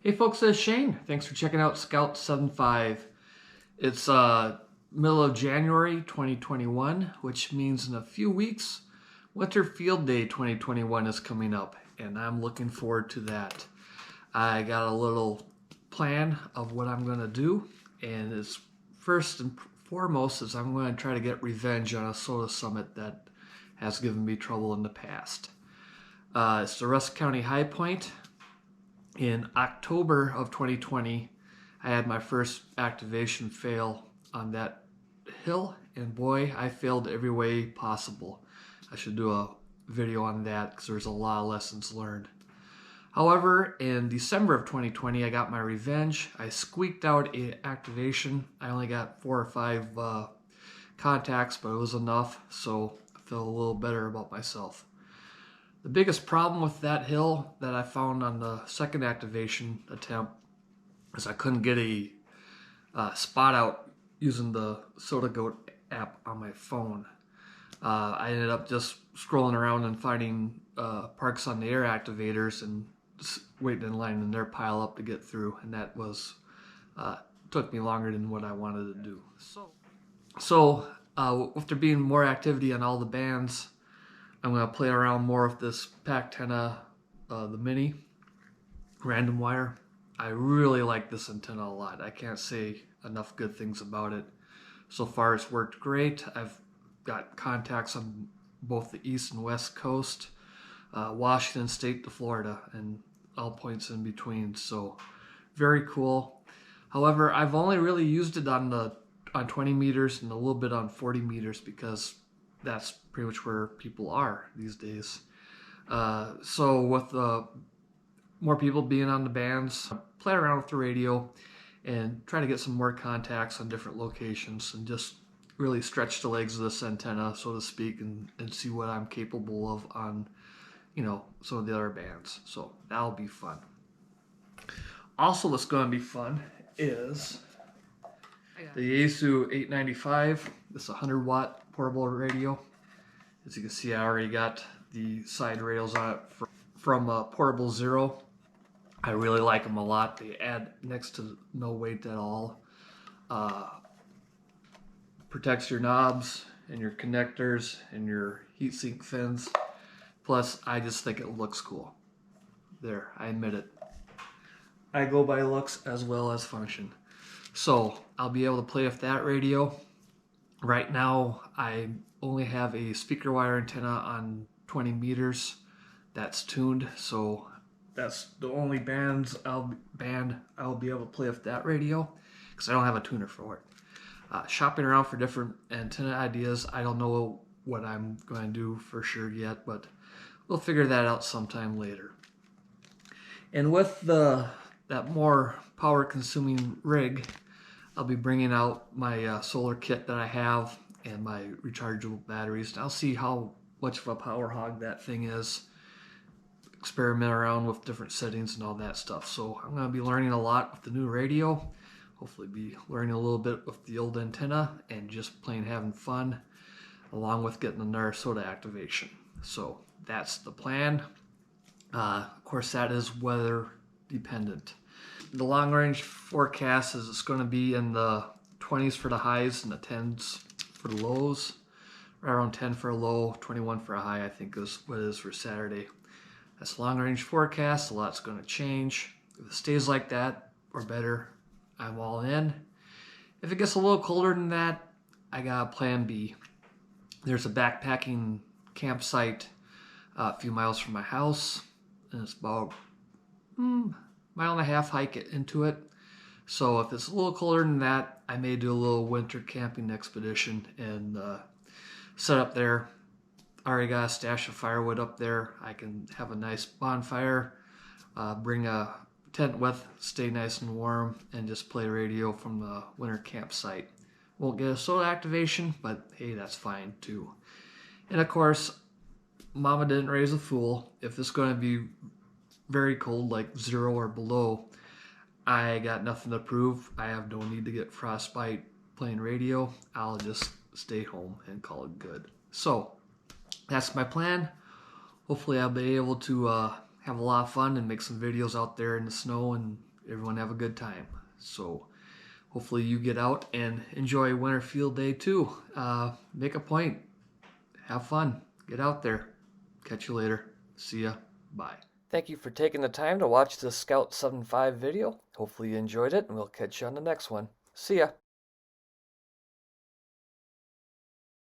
Hey folks, it's Shane. Thanks for checking out Scout75. It's middle of January 2021, which means in a few weeks, Winter Field Day 2021 is coming up, and I'm looking forward to that. I got a little plan of what I'm going to do, and it's first and foremost is I'm going to try to get revenge on a SOTA summit that has given me trouble in the past. It's the Rusk County High Point. In October of 2020, I had my first activation fail on that hill, and boy, I failed every way possible. I should do a video on that because there's a lot of lessons learned. However, in December of 2020, I got my revenge. I squeaked out an activation. I only got 4 or 5 contacts, but it was enough, so I feel a little better about myself. The biggest problem with that hill that I found on the second activation attempt is I couldn't get a spot out using the SOTA Goat app on my phone. I ended up just scrolling around and finding parks on the air activators and just waiting in line in their pile up to get through, and that was took me longer than what I wanted to do. So with there being more activity on all the bands, I'm going to play around more with this Pactenna, the Mini random wire. I really like this antenna a lot. I can't say enough good things about it. So far it's worked great. I've got contacts on both the east and west coast, Washington State to Florida, and all points in between. So very cool. However, I've only really used it on 20 meters and a little bit on 40 meters because that's pretty much where people are these days. So with more people being on the bands, play around with the radio and try to get some more contacts on different locations and just really stretch the legs of this antenna, so to speak, and see what I'm capable of on, some of the other bands. So that'll be fun. Also, what's going to be fun is the Yaesu 895. This is a 100-watt portable radio. As you can see, I already got the side rails on it from Portable Zero. I really like them a lot. They add next to no weight at all. Protects your knobs and your connectors and your heatsink fins. Plus, I just think it looks cool. There, I admit it. I go by looks as well as function. So I'll be able to play with that radio. Right now, I only have a speaker wire antenna on 20 meters that's tuned, so that's the only band I'll be able to play with that radio because I don't have a tuner for it. Shopping around for different antenna ideas, I don't know what I'm going to do for sure yet, but we'll figure that out sometime later. And with that more power-consuming rig, I'll be bringing out my solar kit that I have and my rechargeable batteries. And I'll see how much of a power hog that thing is. Experiment around with different settings and all that stuff. So I'm going to be learning a lot with the new radio. Hopefully be learning a little bit with the old antenna and just plain having fun along with getting another SOTA activation. So that's the plan. Of course, that is weather dependent. The long range forecast is it's going to be in the 20s for the highs and the 10s for the lows. Around 10 for a low, 21 for a high, I think is what it is for Saturday. That's long range forecast. A lot's going to change. If it stays like that or better, I'm all in. If it gets a little colder than that, I got a plan B. There's a backpacking campsite a few miles from my house, and it's about mile and a half hike into it. So if it's a little colder than that, I may do a little winter camping expedition and set up there. I already got a stash of firewood up there. I can have a nice bonfire, bring a tent with, stay nice and warm, and just play radio from the winter campsite. Won't get a SOTA activation, but hey, that's fine too. And of course, Mama didn't raise a fool. If it's going to be very cold, like 0 or below, I got nothing to prove. I have no need to get frostbite playing radio. I'll just stay home and call it good. So that's my plan. Hopefully I'll be able to have a lot of fun and make some videos out there in the snow and everyone have a good time. So hopefully you get out and enjoy Winter Field Day too. Make a point. Have fun. Get out there. Catch you later. See ya. Bye. Thank you for taking the time to watch this Scout75 video. Hopefully you enjoyed it, and we'll catch you on the next one. See ya.